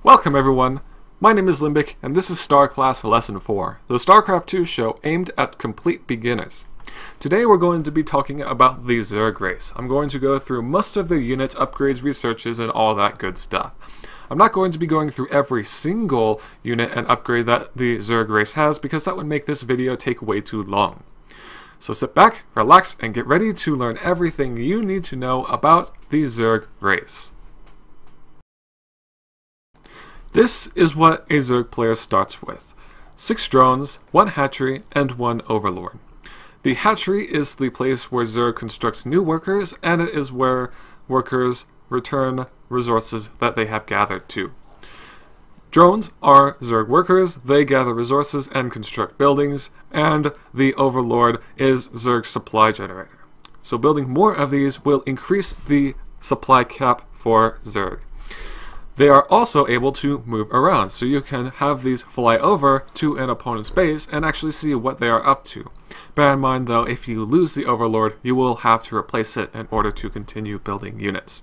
Welcome everyone, my name is Limbic and this is Starclass Lesson 4, the Starcraft 2 show aimed at complete beginners. Today we're going to be talking about the Zerg race. I'm going to go through most of their units, upgrades, researches, and all that good stuff. I'm not going to be going through every single unit and upgrade that the Zerg race has because that would make this video take way too long. So sit back, relax, and get ready to learn everything you need to know about the Zerg race. This is what a Zerg player starts with. 6 drones, 1 hatchery, and 1 overlord. The hatchery is the place where Zerg constructs new workers, and it is where workers return resources that they have gathered to. Drones are Zerg workers, they gather resources and construct buildings, and the overlord is Zerg's supply generator. So building more of these will increase the supply cap for Zerg. They are also able to move around, so you can have these fly over to an opponent's base and actually see what they are up to. Bear in mind though, if you lose the overlord, you will have to replace it in order to continue building units.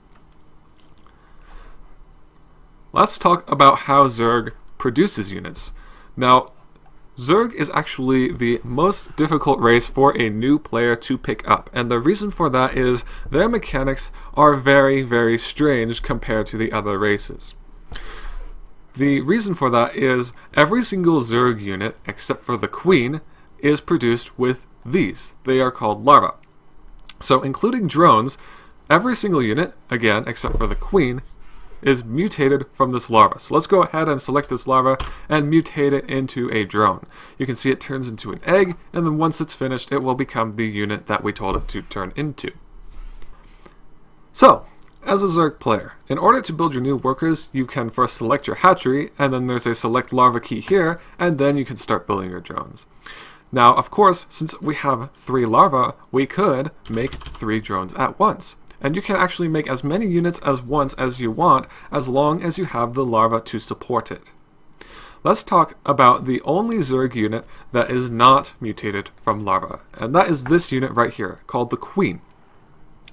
Let's talk about how Zerg produces units. Now, Zerg is actually the most difficult race for a new player to pick up, and the reason for that is their mechanics are very, very strange compared to the other races. The reason for that is every single Zerg unit, except for the Queen, is produced with these. They are called larvae. So including drones, every single unit, again, except for the Queen, is mutated from this larva. So let's go ahead and select this larva and mutate it into a drone. You can see it turns into an egg, and then once it's finished, it will become the unit that we told it to turn into. So, as a Zerg player, in order to build your new workers, you can first select your hatchery, and then there's a select larva key here, and then you can start building your drones. Now, of course, since we have 3 larvae, we could make 3 drones at once. And you can actually make as many units as once as you want, as long as you have the larva to support it. Let's talk about the only Zerg unit that is not mutated from larva, and that is this unit right here, called the Queen.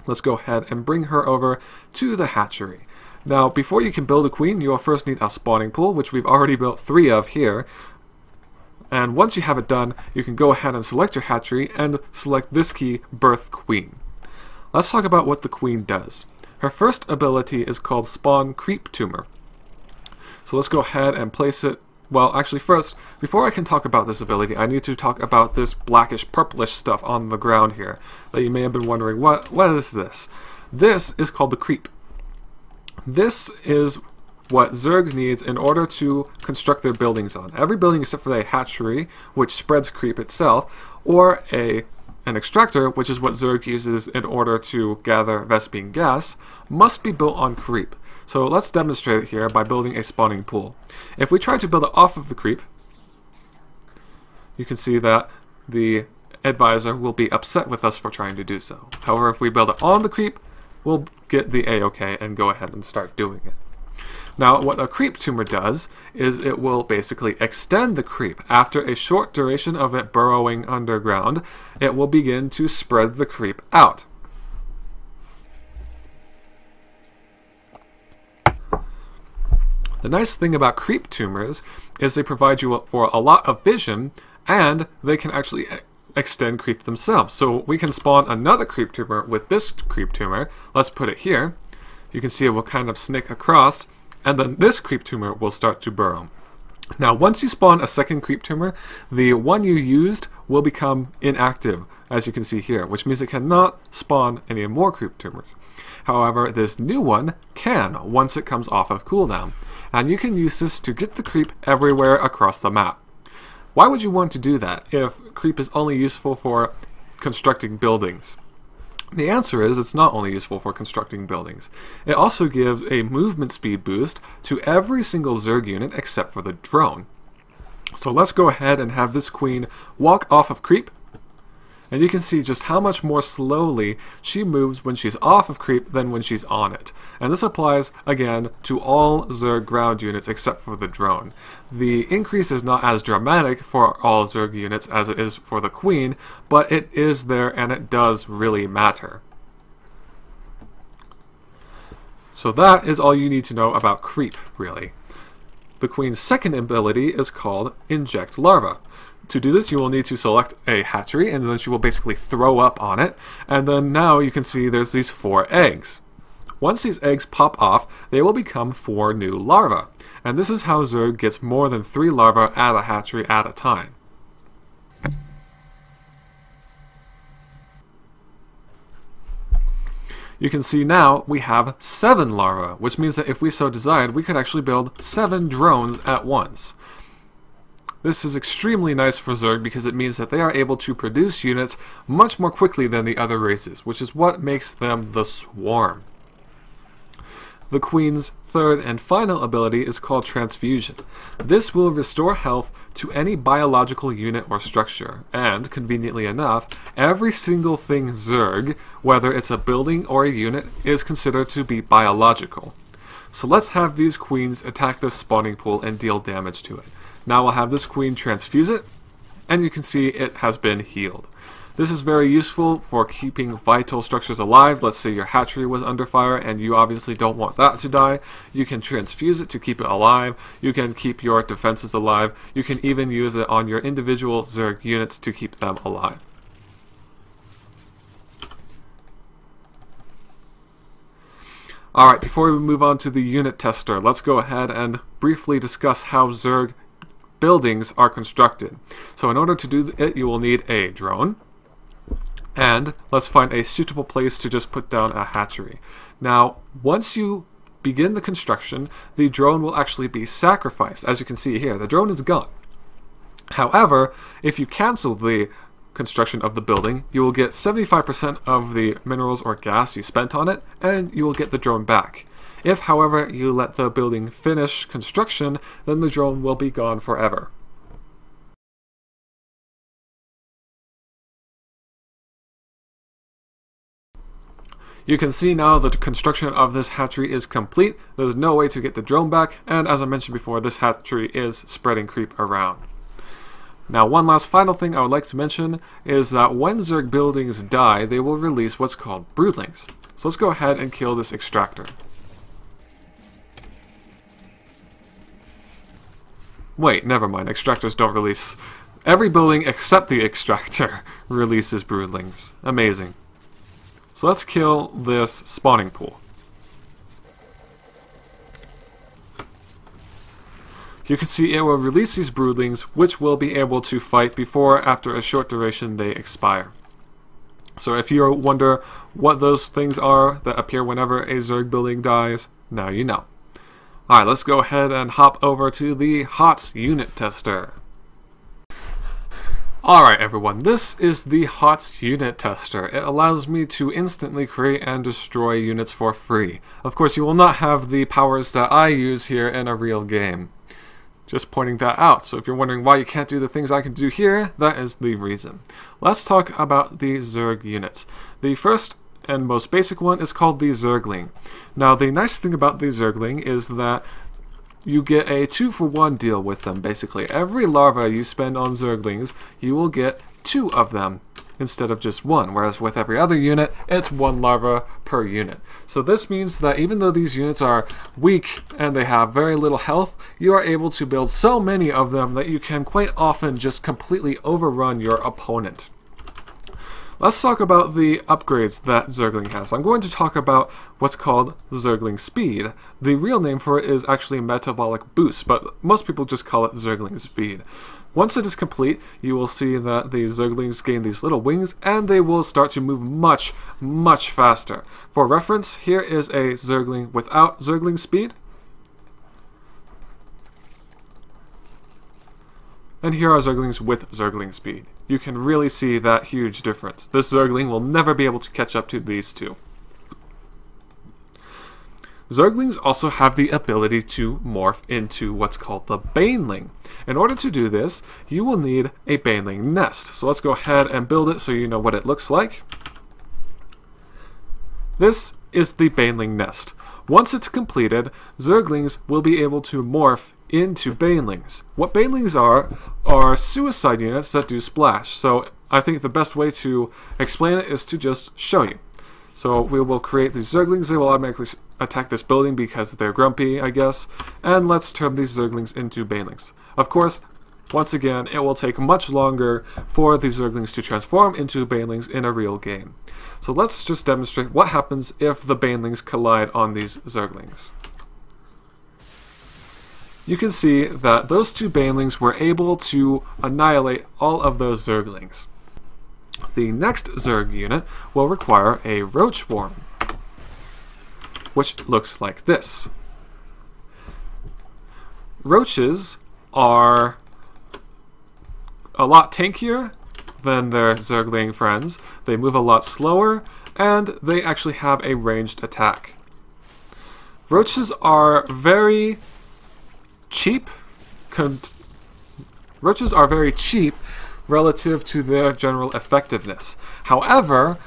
Let's go ahead and bring her over to the hatchery. Now, before you can build a Queen, you'll first need a spawning pool, which we've already built 3 of here. And once you have it done, you can go ahead and select your hatchery and select this key, Birth Queen. Let's talk about what the Queen does. Her first ability is called Spawn Creep Tumor. So let's go ahead and place it. Well, actually first, before I can talk about this ability, I need to talk about this blackish purplish stuff on the ground here that you may have been wondering, what is this? This is called the creep. This is what Zerg needs in order to construct their buildings on. Every building except for a hatchery, which spreads creep itself, or an extractor, which is what Zerg uses in order to gather Vespene gas, must be built on creep. So let's demonstrate it here by building a spawning pool. If we try to build it off of the creep, you can see that the advisor will be upset with us for trying to do so. However, if we build it on the creep, we'll get the A-OK and go ahead and start doing it. Now, what a creep tumor does is it will basically extend the creep. After a short duration of it burrowing underground, it will begin to spread the creep out. The nice thing about creep tumors is they provide you for a lot of vision, and they can actually extend creep themselves. So we can spawn another creep tumor with this creep tumor. Let's put it here. You can see it will kind of snake across, and then this creep tumor will start to burrow. Now, once you spawn a second creep tumor, the one you used will become inactive, as you can see here, which means it cannot spawn any more creep tumors. However, this new one can once it comes off of cooldown, and you can use this to get the creep everywhere across the map. Why would you want to do that if creep is only useful for constructing buildings? The answer is it's not only useful for constructing buildings. It also gives a movement speed boost to every single Zerg unit except for the drone. So let's go ahead and have this Queen walk off of creep, and you can see just how much more slowly she moves when she's off of creep than when she's on it. And this applies, again, to all Zerg ground units except for the drone. The increase is not as dramatic for all Zerg units as it is for the Queen, but it is there and it does really matter. So that is all you need to know about creep, really. The queen's second ability is called Inject Larva. To do this, you will need to select a hatchery, and then she will basically throw up on it. And then now you can see there's these 4 eggs. Once these eggs pop off, they will become 4 new larvae. And this is how Zerg gets more than 3 larvae at a hatchery at a time. You can see now we have 7 larvae, which means that if we so desired, we could actually build 7 drones at once. This is extremely nice for Zerg because it means that they are able to produce units much more quickly than the other races, which is what makes them the Swarm. The Queen's third and final ability is called Transfusion. This will restore health to any biological unit or structure, and, conveniently enough, every single thing Zerg, whether it's a building or a unit, is considered to be biological. So let's have these queens attack this spawning pool and deal damage to it. Now we'll have this queen transfuse it, and you can see it has been healed. This is very useful for keeping vital structures alive. Let's say your hatchery was under fire and you obviously don't want that to die. You can transfuse it to keep it alive. You can keep your defenses alive. You can even use it on your individual Zerg units to keep them alive. Alright, before we move on to the unit tester, let's go ahead and briefly discuss how Zerg buildings are constructed. So in order to do it, you will need a drone. And let's find a suitable place to just put down a hatchery. Now, once you begin the construction, the drone will actually be sacrificed. As you can see here, the drone is gone. However, if you cancel the construction of the building, you will get 75% of the minerals or gas you spent on it, and you will get the drone back. If, however, you let the building finish construction, then the drone will be gone forever. You can see now that the construction of this hatchery is complete. There's no way to get the drone back, and as I mentioned before, this hatchery is spreading creep around. Now, one last final thing I would like to mention is that when Zerg buildings die, they will release what's called broodlings. So let's go ahead and kill this extractor. Wait, never mind, extractors don't release. Every building except the extractor releases broodlings. Amazing. So let's kill this spawning pool. You can see it will release these broodlings, which will be able to fight before, after a short duration, they expire. So if you wonder what those things are that appear whenever a Zerg building dies, now you know. Alright, let's go ahead and hop over to the HOTS unit tester. Alright everyone, this is the HOTS unit tester. It allows me to instantly create and destroy units for free. Of course, you will not have the powers that I use here in a real game. Just pointing that out. So if you're wondering why you can't do the things I can do here, that is the reason. Let's talk about the Zerg units. The first and most basic one is called the Zergling. Now the nice thing about the Zergling is that you get a 2-for-1 deal with them, basically. Every larva you spend on Zerglings, you will get 2 of them instead of just 1, whereas with every other unit, it's 1 larva per unit. So this means that even though these units are weak and they have very little health, you are able to build so many of them that you can quite often just completely overrun your opponent. Let's talk about the upgrades that Zergling has. I'm going to talk about what's called Zergling Speed. The real name for it is actually Metabolic Boost, but most people just call it Zergling Speed. Once it is complete, you will see that the Zerglings gain these little wings, and they will start to move much, much faster. For reference, here is a Zergling without Zergling Speed. And here are Zerglings with Zergling Speed. You can really see that huge difference. This Zergling will never be able to catch up to these two. Zerglings also have the ability to morph into what's called the Baneling. In order to do this, you will need a Baneling nest. So let's go ahead and build it so you know what it looks like. This is the Baneling nest. Once it's completed, Zerglings will be able to morph into Banelings. What Banelings are suicide units that do splash. So I think the best way to explain it is to just show you. So we will create these Zerglings. They will automatically attack this building because they're grumpy, I guess, and let's turn these Zerglings into banelings. Of course, once again, it will take much longer for these Zerglings to transform into banelings in a real game. So let's just demonstrate what happens if the banelings collide on these Zerglings. You can see that those two banelings were able to annihilate all of those Zerglings. The next Zerg unit will require a roach swarm, which looks like this. Roaches are a lot tankier than their Zergling friends. They move a lot slower, and they actually have a ranged attack. Roaches are very cheap. Roaches are very cheap relative to their general effectiveness. However,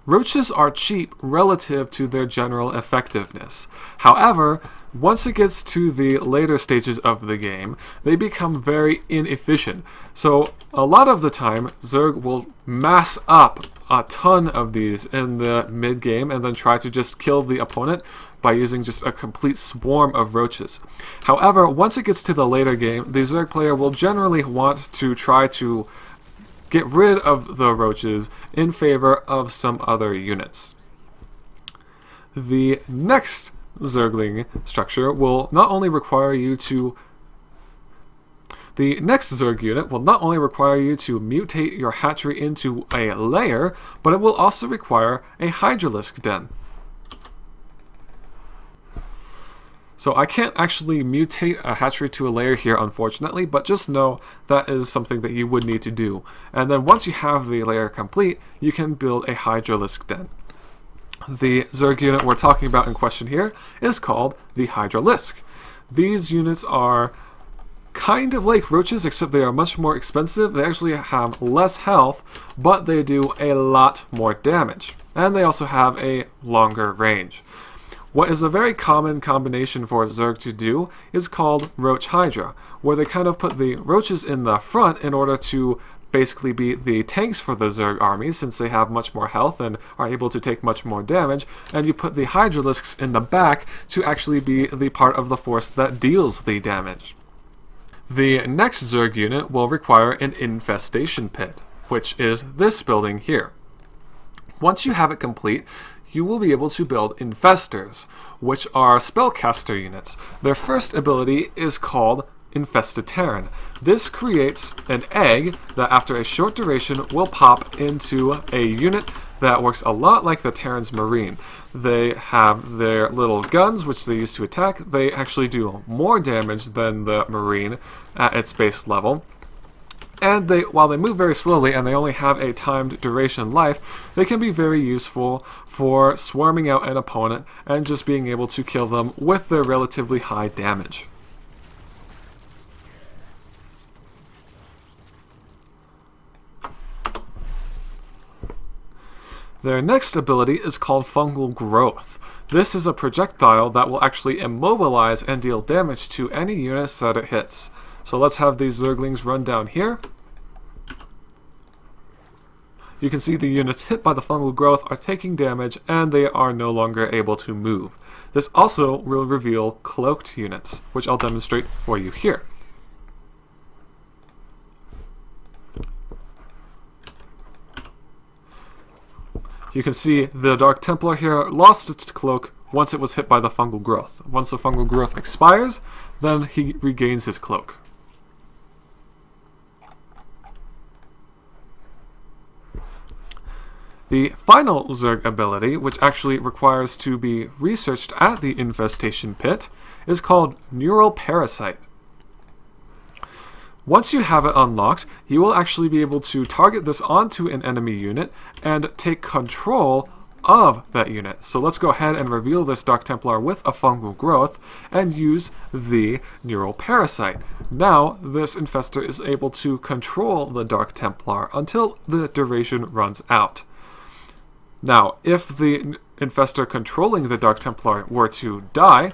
roaches are cheap relative to their general effectiveness. However, once it gets to the later stages of the game, they become very inefficient. So a lot of the time, Zerg will mass up a ton of these in the mid-game and then try to just kill the opponent by using just a complete swarm of roaches. However, once it gets to the later game, the Zerg player will generally want to try to get rid of the roaches in favor of some other units. The next Zergling structure will not only require you to The next Zerg unit will not only require you to mutate your hatchery into a lair, but it will also require a hydralisk den. So I can't actually mutate a hatchery to a lair here, unfortunately, but just know that is something that you would need to do. And then once you have the lair complete, you can build a hydralisk den. The Zerg unit we're talking about in question here is called the Hydralisk. These units are kind of like roaches, except they are much more expensive. They actually have less health, but they do a lot more damage. And they also have a longer range. What is a very common combination for Zerg to do is called Roach Hydra, where they kind of put the roaches in the front in order to basically be the tanks for the Zerg army, since they have much more health and are able to take much more damage, and you put the Hydralisks in the back to actually be the part of the force that deals the damage. The next Zerg unit will require an infestation pit, which is this building here. Once you have it complete, you will be able to build infestors, which are spellcaster units. Their first ability is called Infested Terran. This creates an egg that after a short duration will pop into a unit that works a lot like the Terran's Marine. They have their little guns, which they use to attack. They actually do more damage than the Marine at its base level. And while they move very slowly and they only have a timed duration life, they can be very useful for swarming out an opponent and just being able to kill them with their relatively high damage. Their next ability is called Fungal Growth. This is a projectile that will actually immobilize and deal damage to any units that it hits. So let's have these Zerglings run down here. You can see the units hit by the fungal growth are taking damage and they are no longer able to move. This also will reveal cloaked units, which I'll demonstrate for you here. You can see the Dark Templar here lost its cloak once it was hit by the fungal growth. Once the fungal growth expires, then he regains his cloak. The final Zerg ability, which actually requires to be researched at the infestation pit, is called Neural Parasite. Once you have it unlocked, you will actually be able to target this onto an enemy unit and take control of that unit. So let's go ahead and reveal this Dark Templar with a fungal growth and use the Neural Parasite. Now this infestor is able to control the Dark Templar until the duration runs out. Now, if the infestor controlling the Dark Templar were to die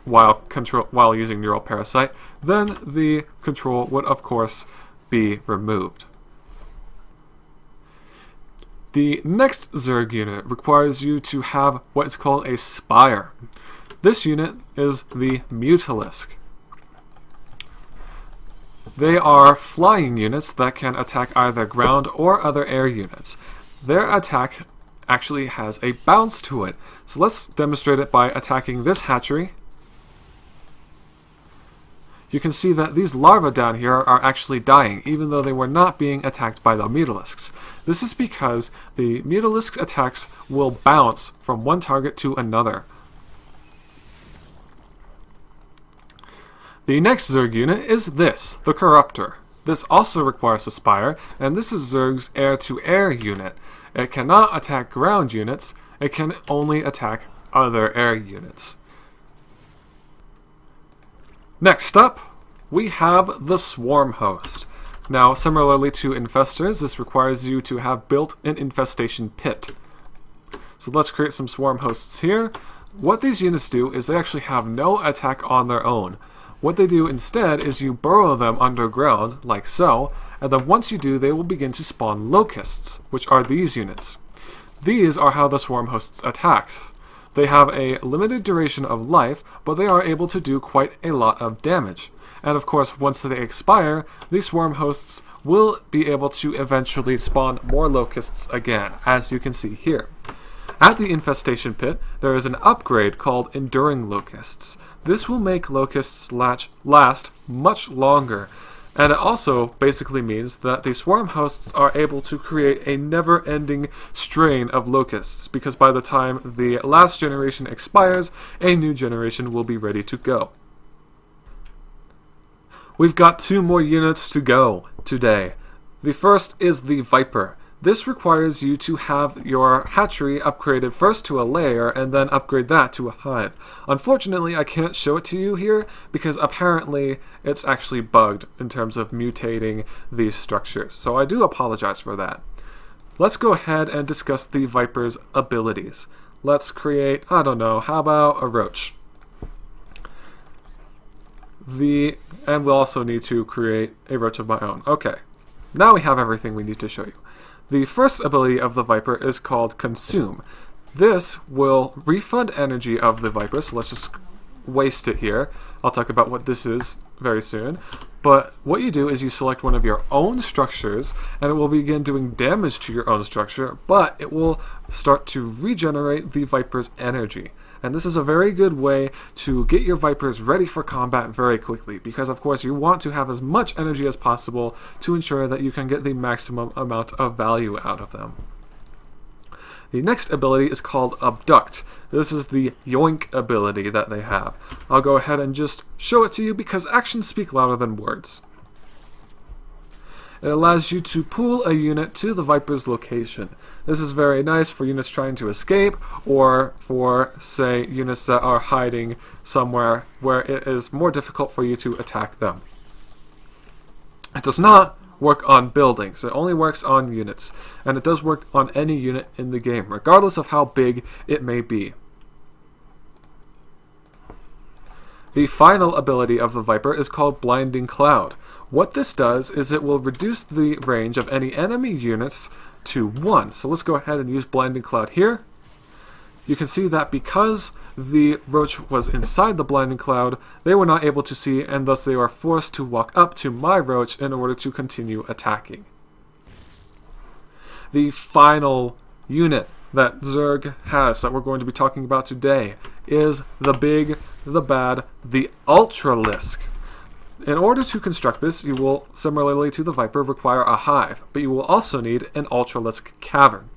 while using Neural Parasite, then the control would of course be removed. The next Zerg unit requires you to have what is called a Spire. This unit is the Mutalisk. They are flying units that can attack either ground or other air units. Their attack actually has a bounce to it. So let's demonstrate it by attacking this hatchery. You can see that these larvae down here are actually dying, even though they were not being attacked by the Mutalisks. This is because the Mutalisk attacks will bounce from one target to another. The next Zerg unit is this, the Corruptor. This also requires a Spire, and this is Zerg's air-to-air unit. It cannot attack ground units, it can only attack other air units. Next up, we have the Swarm Host. Now, similarly to Infestors, this requires you to have built an infestation pit. So let's create some Swarm Hosts here. What these units do is they actually have no attack on their own. What they do instead is you burrow them underground, like so, and then once you do, they will begin to spawn locusts, which are these units. These are how the Swarm Hosts attacks. They have a limited duration of life, but they are able to do quite a lot of damage. And of course, once they expire, these Swarm Hosts will be able to eventually spawn more locusts again, as you can see here. At the Infestation Pit, there is an upgrade called Enduring Locusts. This will make locusts last much longer, and it also basically means that the Swarm Hosts are able to create a never-ending strain of locusts, because by the time the last generation expires, a new generation will be ready to go. We've got 2 more units to go today. The first is the Viper. This requires you to have your hatchery upgraded first to a lair and then upgrade that to a hive. Unfortunately, I can't show it to you here because apparently it's actually bugged in terms of mutating these structures. So I do apologize for that. Let's go ahead and discuss the Viper's abilities. Let's create, I don't know, how about a roach? And we'll also need to create a roach of my own. Okay, now we have everything we need to show you. The first ability of the Viper is called Consume. This will refund energy of the Viper, so let's just waste it here. I'll talk about what this is very soon. But what you do is you select one of your own structures, and it will begin doing damage to your own structure, but it will start to regenerate the Viper's energy. And this is a very good way to get your Vipers ready for combat very quickly, because of course you want to have as much energy as possible to ensure that you can get the maximum amount of value out of them. The next ability is called Abduct. This is the Yoink ability that they have. I'll go ahead and just show it to you because actions speak louder than words. It allows you to pull a unit to the Viper's location. This is very nice for units trying to escape, or for, say, units that are hiding somewhere where it is more difficult for you to attack them. It does not work on buildings, it only works on units, and it does work on any unit in the game, regardless of how big it may be. The final ability of the Viper is called Blinding Cloud. What this does is it will reduce the range of any enemy units to 1. So let's go ahead and use Blinding Cloud here. You can see that because the roach was inside the Blinding Cloud, they were not able to see, and thus they are forced to walk up to my roach in order to continue attacking. The final unit that Zerg has that we're going to be talking about today is the big, the bad, the Ultralisk. In order to construct this, you will, similarly to the Viper, require a hive, but you will also need an Ultralisk cavern.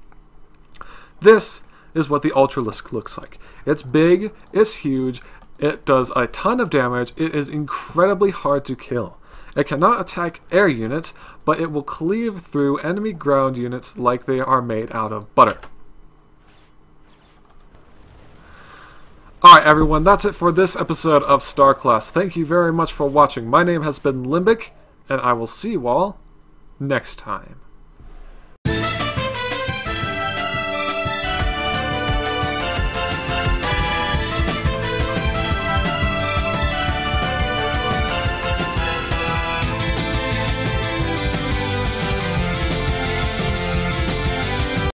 This is what the Ultralisk looks like. It's big, it's huge, it does a ton of damage, it is incredibly hard to kill. It cannot attack air units, but it will cleave through enemy ground units like they are made out of butter. Alright everyone, that's it for this episode of Starclass. Thank you very much for watching. My name has been Limbic, and I will see you all next time.